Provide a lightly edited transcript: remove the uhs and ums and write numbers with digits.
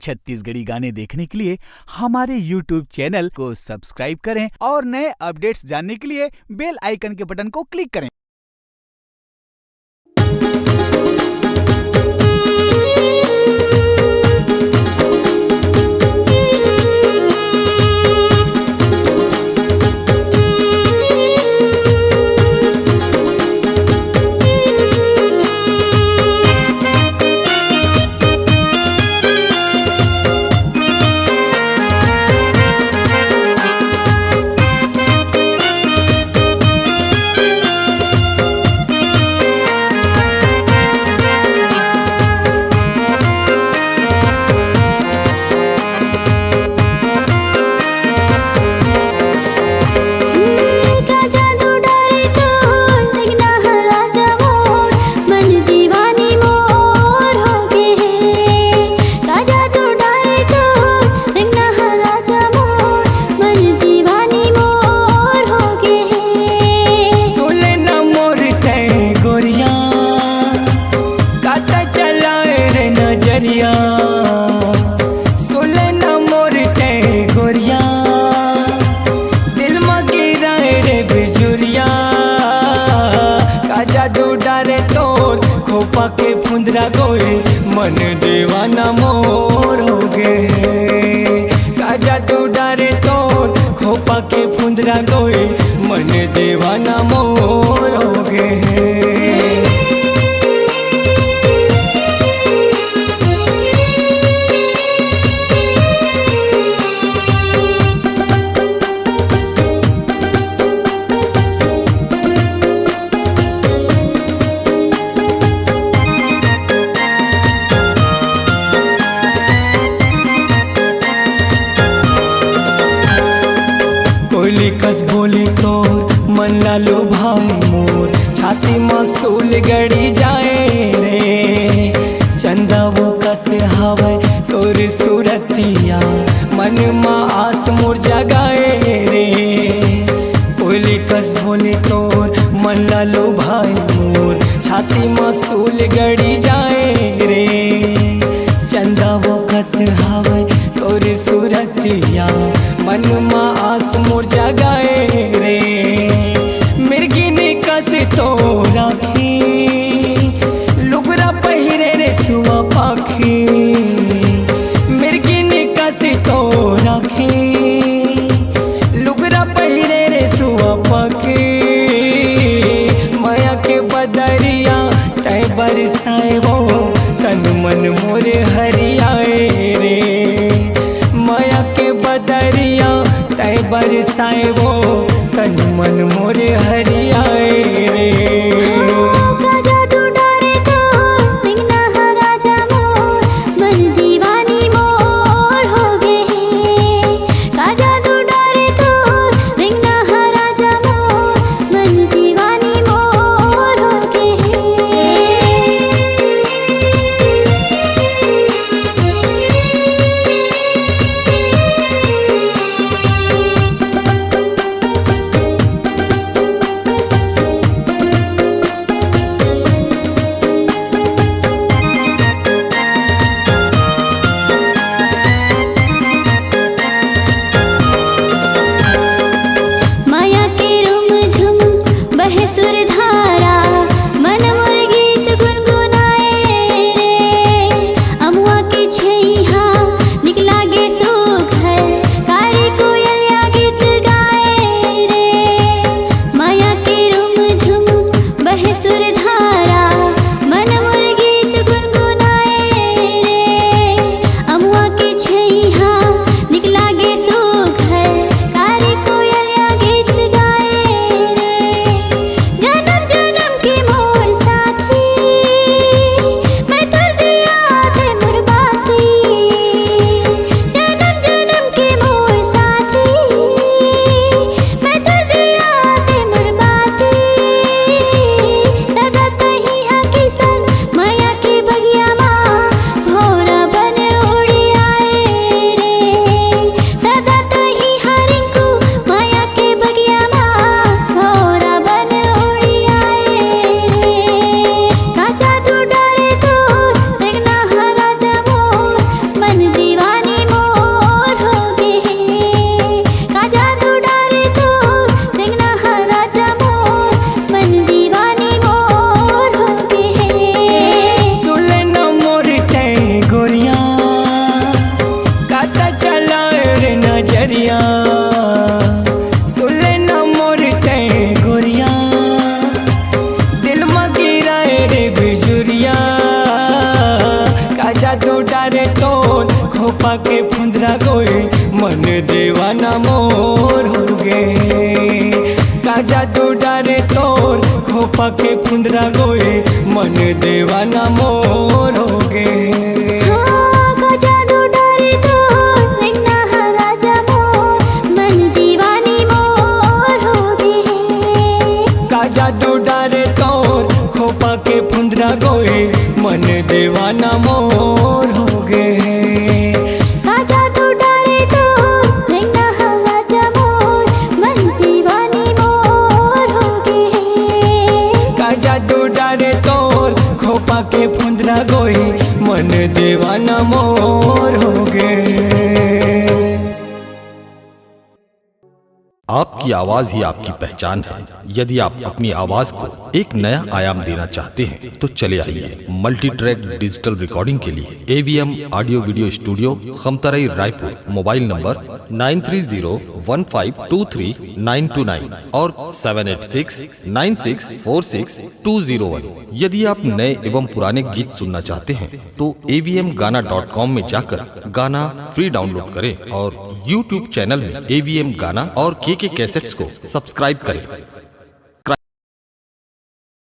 छत्तीसगढ़ी गाने देखने के लिए हमारे YouTube चैनल को सब्सक्राइब करें और नए अपडेट्स जानने के लिए बेल आइकन के बटन को क्लिक करें। सुले न मोरते गोरिया दिल में गिराए रे बिजुरिया का जादू डारे तोर खोपा के फुंदरा गोए मन दीवाना मोर हो गए। का जादू डारे तोर खोपा के फुंदरा गोए मन दीवाना मोर हो गए। कोयली कस बोली तोर मन लालो भाई मोर छाती मसूल गड़ी जाए रे। चंदा वो कस हवे तोर सूरतिया मन मा आस मोर जगाए रे। कोयली कस बोली तोर मन लालो भाई मोर छाती मसूल गड़ी जाए रे। चंदा वो कस हवे तोर सूरतिया मन मा आस मोर जगाए रे। मिर्गी ने कस तो राखी लुगरा पहिरे रे सुआ पाखी। मिर्गी ने कस तो राखी लुगरा पहिरे रे सुआ पाखी। माया के बदरिया तय बरसाए वो तन मन मोर हरियाए रे। माया के बदरिया तय बरसाए वो नजरिया सुले न मोर ते गोरिया दिल में गिराए रे बिजुरिया का जादू डारे तो खोपा के फुंदरा गोए मन दीवाना मोर हो गए का जादू डारे तोर खोपा के फुंदरा गोए मन दीवाना मोर हो गए जादू डारे तोर खोपा के फुंदरा गोए मन दीवाना मोर हो गए का जादू डारे तोर रंगना राजा मोर मन दीवानी मोर हो गए का जादू डारे तोर खोपा के फुंदरा गोए मन दीवाना मोर हो गए। आपकी आवाज ही आपकी पहचान है। यदि आप अपनी आवाज को एक नया आयाम देना चाहते हैं तो चले आइए मल्टी ट्रैक डिजिटल रिकॉर्डिंग के लिए AVM audio video studio Khamtarai Raipur. Mobile number 9301523929 और 7869646201। यदि आप नए एवं पुराने गीत सुनना चाहते हैं तो avmgana.com में जाकर गाना फ्री डाउनलोड करें और YouTube चैनल में AVM गाना और KK कैसेट्स को सब्सक्राइब करें।